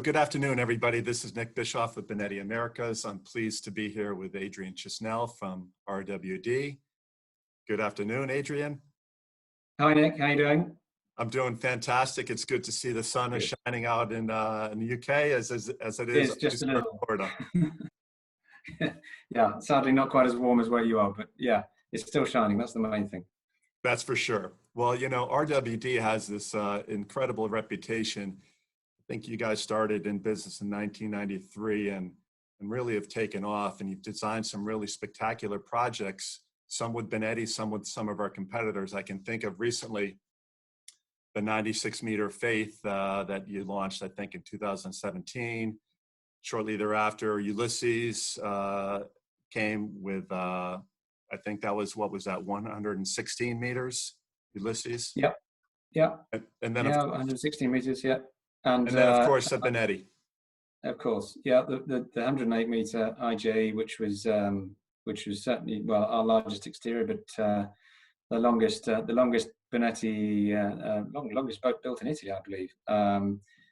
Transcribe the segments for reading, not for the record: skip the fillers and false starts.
Good afternoon, everybody. This is Nick Bischoff with Benetti Americas. I'm pleased to be here with Adrian Chisnell from RWD. Good afternoon, Adrian. Hi, Nick. How you doing? I'm doing fantastic. It's good to see the sun is shining out in the UK as it is It's just a in little. Florida. Yeah, sadly not quite as warm as where you are, but yeah, it's still shining. That's the main thing. That's for sure. Well, you know, RWD has this incredible reputation. I think you guys started in business in 1993 and really have taken off, and you've designed some really spectacular projects, some with Benetti, some with some of our competitors. I can think of recently the 96-meter Faith that you launched, I think, in 2017. Shortly thereafter, Ulysses came with, I think that was, what was that, 116 meters, Ulysses? Yep. Yeah. And then, yeah, of course, 116 meters. Yeah. And then, of course, the Benetti. Of course. Yeah. The 108 meter IJ, which was certainly, well, our largest exterior, but the longest Benetti, longest boat built in Italy, I believe.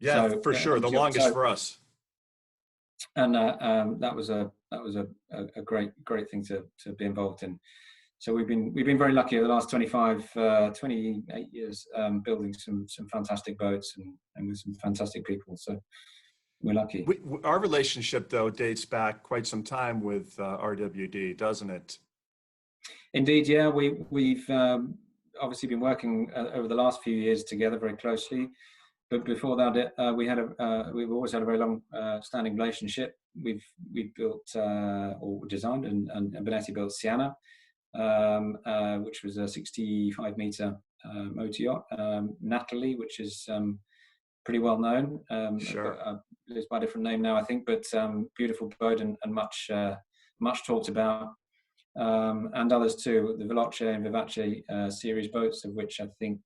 Yeah, so, for sure, the longest for us. And that was a great thing to be involved in. So we've been very lucky over the last 28 years, building some fantastic boats and with some fantastic people. So we're lucky. Our relationship, though, dates back quite some time with RWD, doesn't it? Indeed, yeah. We've obviously been working over the last few years together very closely. But before that, we've always had a very long standing relationship. We've built or designed and Benetti built Sienna, which was a 65-meter motor yacht. Natalie, which is pretty well known. Sure. It's by a different name now, I think, but beautiful boat and much talked about. And others too, the Veloce and Vivace series boats, of which I think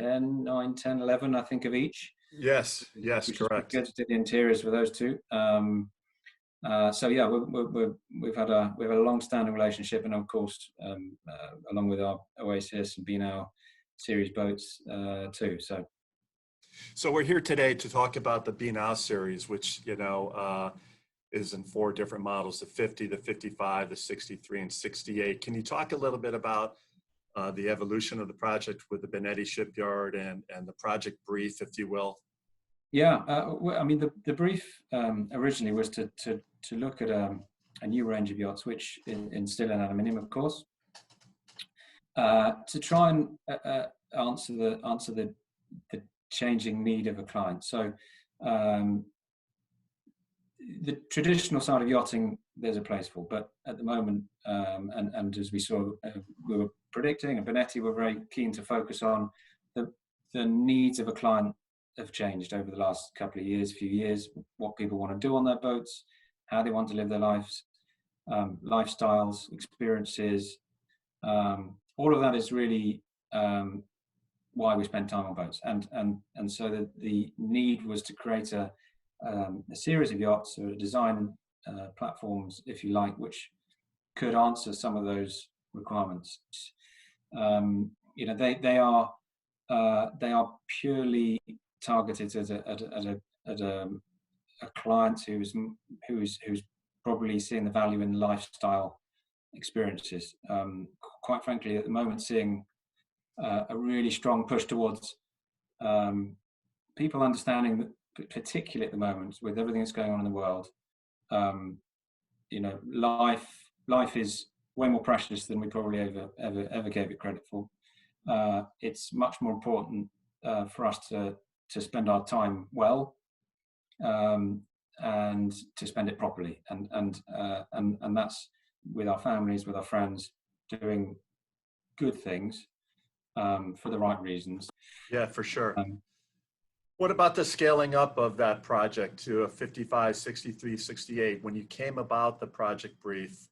9, 10, 11, I think, of each. Yes, correct. Good. Did the interiors with those two. So yeah, we've had a long-standing relationship, and of course, along with our Oasis and B.NOW series boats too. So we're here today to talk about the B.NOW series, which is in 4 different models: the 50, the 55, the 63, and 68. Can you talk a little bit about the evolution of the project with the Benetti shipyard and the project brief, if you will? Yeah, I mean, the brief originally was to look at a new range of yachts, which in steel and aluminium, of course, to try and answer the changing need of a client. So the traditional side of yachting, there's a place for, but at the moment, and as we saw, we were predicting, and Benetti were very keen to focus on the needs of a client have changed over the last few years, what people want to do on their boats, how they want to live their lives, lifestyles, experiences. All of that is really why we spend time on boats. And so the need was to create a series of yachts, or design platforms, if you like, which could answer some of those requirements. They are purely targeted at a client who's probably seeing the value in lifestyle experiences. Quite frankly, at the moment, seeing a really strong push towards people understanding that, particularly at the moment, with everything that's going on in the world, life is way more precious than we probably ever gave it credit for. It's much more important for us to spend our time well, and to spend it properly, and that's with our families, with our friends, doing good things for the right reasons. Yeah, for sure. What about the scaling up of that project to a 55, 63, 68? When you came about the project brief,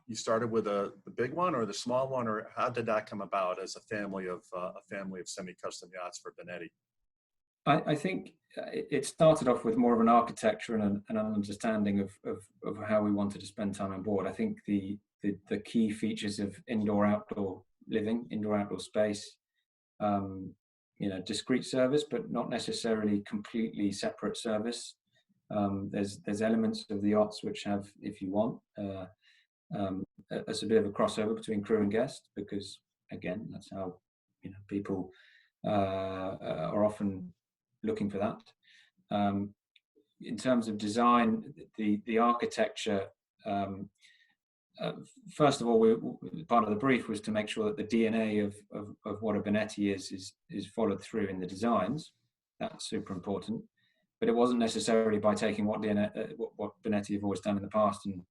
you started with the big one or the small one, or how did that come about as a family of semi-custom yachts for Benetti? I think it started off with more of an architecture and an understanding of how we wanted to spend time on board. I think the key features of indoor-outdoor living, indoor-outdoor space, discrete service, but not necessarily completely separate service. There's elements of the yachts which have, if you want, as a bit of a crossover between crew and guest, because again, that's how people are often looking for that. In terms of design, the architecture, first of all, part of the brief was to make sure that the DNA of what a Benetti is followed through in the designs. That's super important. But it wasn't necessarily by taking what Benetti have always done in the past and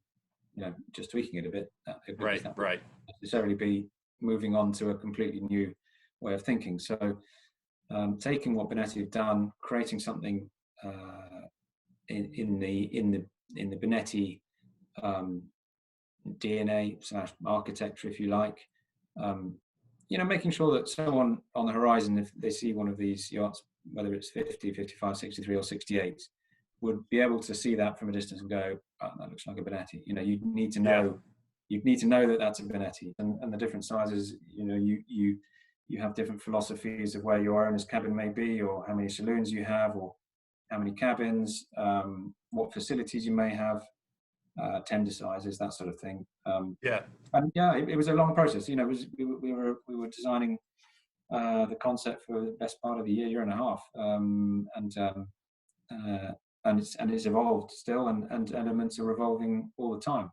just tweaking it a bit. Right. Necessarily be moving on to a completely new way of thinking. So taking what Benetti have done, creating something in the Benetti DNA / architecture, if you like, making sure that someone on the horizon, if they see one of these yachts, whether it's 50, 55, 63 or 68, would be able to see that from a distance and go, oh, that looks like a Benetti. You need to know, you need to know that that's a Benetti, and the different sizes. You have different philosophies of where your owner's cabin may be, or how many saloons you have, or how many cabins, what facilities you may have, tender sizes, that sort of thing. It was a long process. We were designing the concept for the best part of a year and a half, and it's evolved still, and elements are evolving all the time.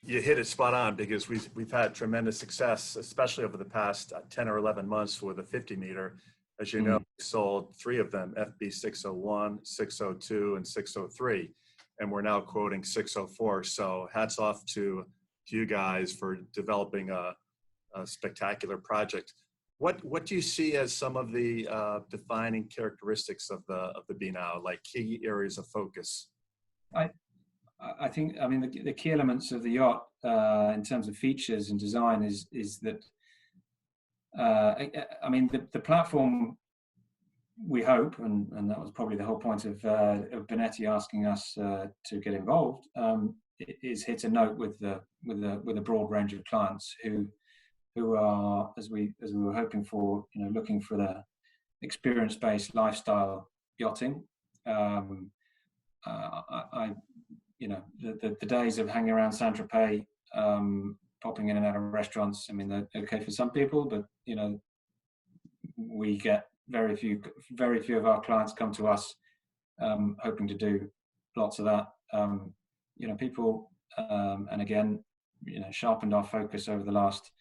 You hit it spot on, because we've had tremendous success, especially over the past 10 or 11 months with a 50 meter. As you know, we sold 3 of them, FB 601, 602, and 603, and we're now quoting 604. So hats off to you guys for developing a spectacular project. What do you see as some of the defining characteristics of the B.NOW, like key areas of focus? I think, the key elements of the yacht in terms of features and design is that, the platform, we hope, and that was probably the whole point of Benetti asking us to get involved, is hit a note with a broad range of clients who are, as we were hoping for, looking for the experience-based lifestyle yachting. The days of hanging around Saint-Tropez, popping in and out of restaurants, they're okay for some people, but we get very few of our clients come to us hoping to do lots of that. People, and again, sharpened our focus over the last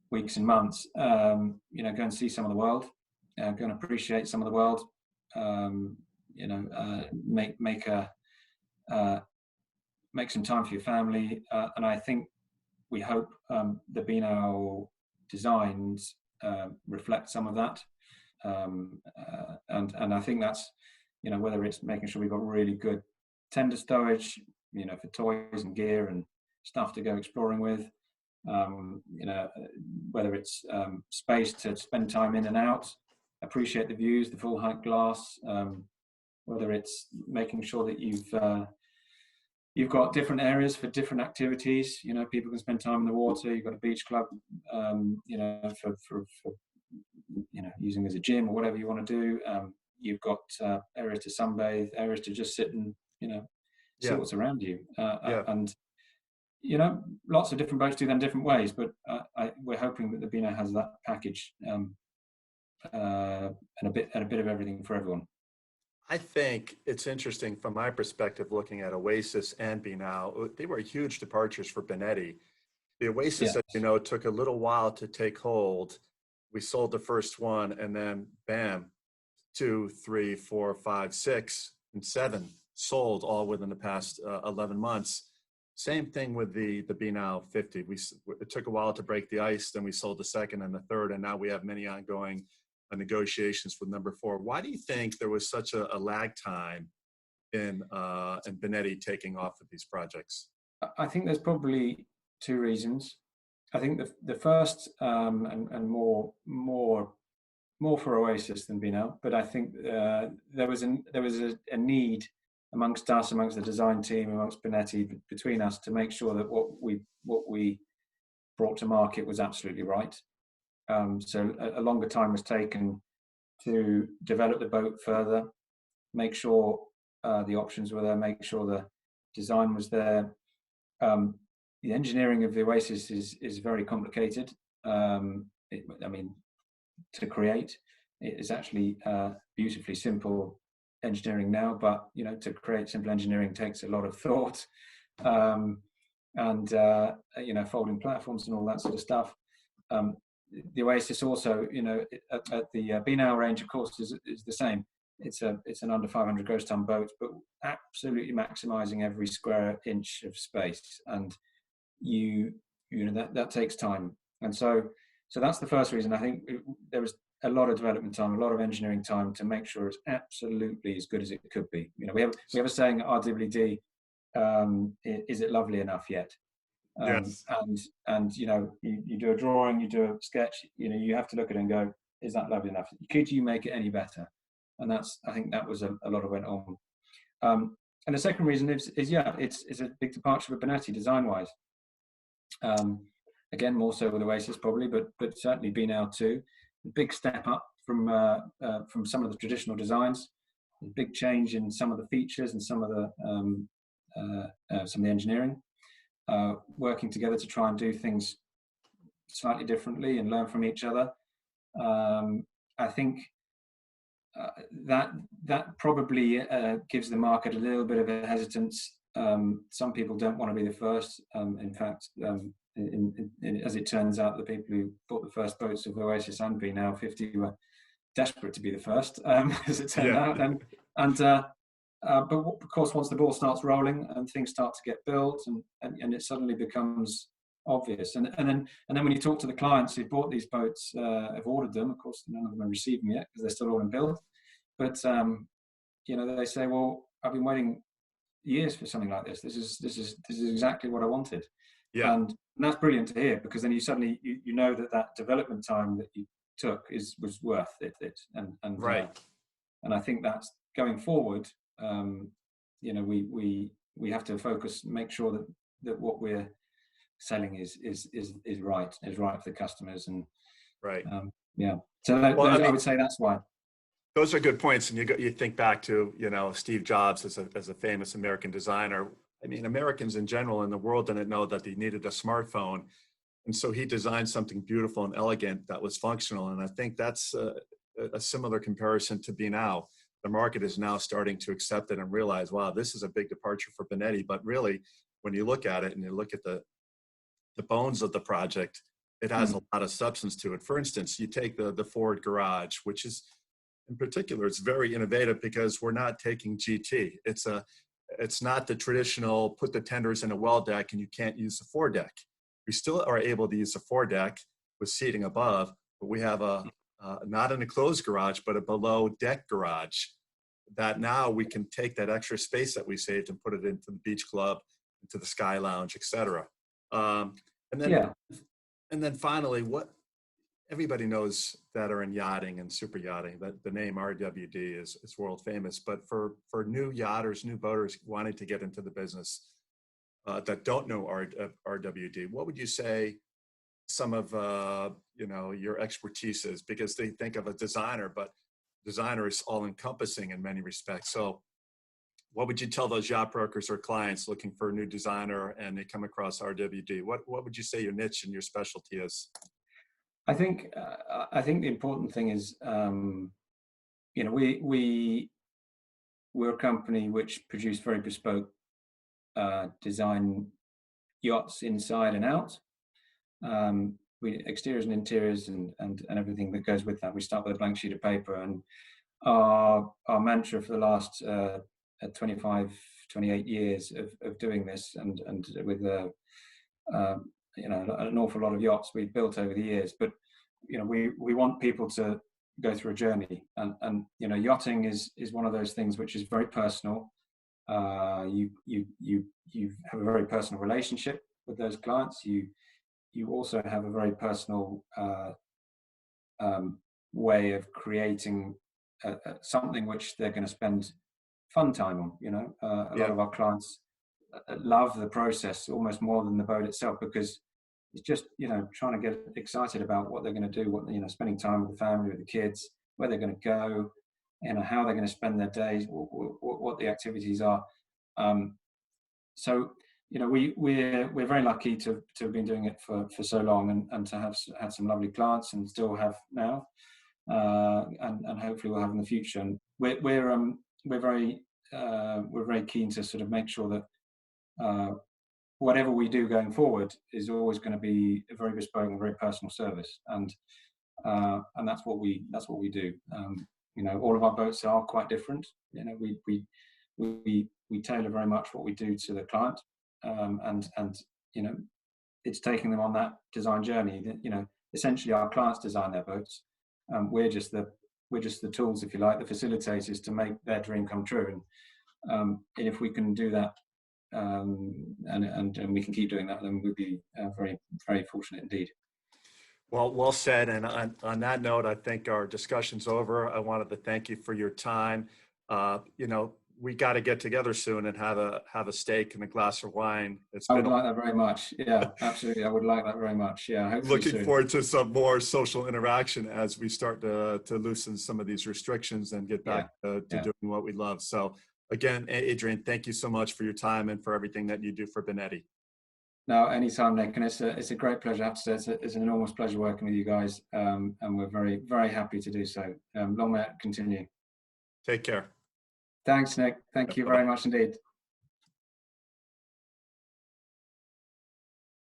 weeks and months. Go and see some of the world, go and appreciate some of the world. Make some time for your family, and I think we hope the B.NOW designs reflect some of that, and I think that's whether it's making sure we've got really good tender stowage, for toys and gear and stuff to go exploring with, whether it's space to spend time in and out, appreciate the views, the full height glass, whether it's making sure that you've got different areas for different activities. People can spend time in the water. You've got a beach club, for using as a gym or whatever you want to do. You've got areas to sunbathe, areas to just sit and see what's around you. And lots of different boats do that in different ways. But we're hoping that the B.NOW has that package, and a bit of everything for everyone. I think it's interesting from my perspective, looking at Oasis and B.NOW. They were huge departures for Benetti. The Oasis, as took a little while to take hold. We sold the first one, and then bam, 2, 3, 4, 5, 6, and 7 sold all within the past 11 months. Same thing with the B.NOW 50. It took a while to break the ice. Then we sold the second and the third, and now we have many ongoing negotiations with number 4. Why do you think there was such a lag time in Benetti taking off with these projects? I think there's probably 2 reasons. I think the first, and more for Oasis than B.NOW, but I think there was a need amongst the design team, amongst Benetti, between us, to make sure that what we brought to market was absolutely right. So a longer time was taken to develop the boat further, make sure the options were there, make sure the design was there. The engineering of the Oasis is very complicated. I mean, to create, it is actually beautifully simple engineering now, but to create simple engineering takes a lot of thought, and folding platforms and all that sort of stuff. The Oasis also, at the B.NOW range, of course, is the same. It's an under 500 gross ton boat, but absolutely maximizing every square inch of space, and that takes time. And so that's the first reason. I think there was a lot of development time, a lot of engineering time to make sure it's absolutely as good as it could be. We have a saying at RWD, is it lovely enough yet? Yes. And you do a drawing, you do a sketch, you have to look at it and go, is that lovely enough? Could you make it any better? And I think that was a lot of went on. And the second reason is it's a big departure for Benetti design-wise. Again, more so with Oasis probably, but certainly B.NOW too. A big step up from some of the traditional designs. A big change in some of the features and some of the engineering. Working together to try and do things slightly differently and learn from each other. I think that probably gives the market a little bit of a hesitance. Some people don't want to be the first. In fact, as it turns out, the people who bought the first boats of Oasis and B.NOW 50 were desperate to be the first, as it turned out. But of course, once the ball starts rolling and things start to get built, and it suddenly becomes obvious. And then when you talk to the clients who bought these boats, have ordered them. Of course, none of them have received them yet because they're still all in build. But they say, "Well, I've been waiting years for something like this. This is exactly what I wanted." Yeah. And that's brilliant to hear, because then you suddenly you know that development time that you took was worth it. And Right. And I think that's going forward. We have to focus, make sure that what we're selling is right for the customers, and Right. So I would say that's why. Those are good points, and you think back to Steve Jobs as a famous American designer. I mean, Americans in general in the world didn't know that they needed a smartphone, and so he designed something beautiful and elegant that was functional. And I think that's a similar comparison to B.NOW. The market is now starting to accept it and realize, wow, this is a big departure for Benetti. But really, when you look at it and you look at the bones of the project, it has a lot of substance to it. For instance, you take the Ford Garage, which is, in particular, it's very innovative because we're not taking GT. It's not the traditional put the tenders in a well deck and you can't use the foredeck. We still are able to use the foredeck with seating above, but we have not an enclosed garage, but a below deck garage that now we can take that extra space that we saved and put it into the beach club, into the sky lounge, etc. And then finally, what everybody knows that are in yachting and super yachting, that the name RWD is world famous. But for new yachters, new boaters wanting to get into the business that don't know RWD, what would you say some of your expertise is? Because they think of a designer, but designer is all encompassing in many respects. So what would you tell those yacht brokers or clients looking for a new designer and they come across RWD? What would you say your niche and your specialty is? I think the important thing is, we're a company which produce very bespoke design yachts inside and out. Exteriors and interiors and everything that goes with that. We start with a blank sheet of paper, and our mantra for the last 25, 28 years of doing this, and with an awful lot of yachts we've built over the years. But we want people to go through a journey, and yachting is one of those things which is very personal. You have a very personal relationship with those clients. You also have a very personal way of creating something which they're going to spend fun time on. A lot of our clients love the process almost more than the boat itself, because it's just trying to get excited about what they're going to do, spending time with the family, with the kids, where they're going to go, how they're going to spend their days, what the activities are. So we're very lucky to have been doing it for so long, and to have had some lovely clients, and still have now, and hopefully we'll have in the future. And we're very keen to sort of make sure that whatever we do going forward is always going to be a very bespoke and very personal service, and that's what we do. All of our boats are quite different. We tailor very much what we do to the client, and it's taking them on that design journey. Essentially our clients design their boats. We're just the tools, if you like, the facilitators to make their dream come true. And if we can do that, and we can keep doing that, then we'll be very, very fortunate indeed. Well said. And on that note, I think our discussion's over. I wanted to thank you for your time. We got to get together soon and have a steak and a glass of wine. I would like that very much. Yeah, absolutely. I would like that very much. Yeah. Hopefully looking soon. forward to some more social interaction as we start to loosen some of these restrictions and get back to doing what we love. So again, Adrian, thank you so much for your time and for everything that you do for Benetti. No, anytime, Nick. And it's a great pleasure. I have to say, it's an enormous pleasure working with you guys. And we're very, very happy to do so. Long may it continue. Take care. Thanks, Nick. Thank you very much indeed.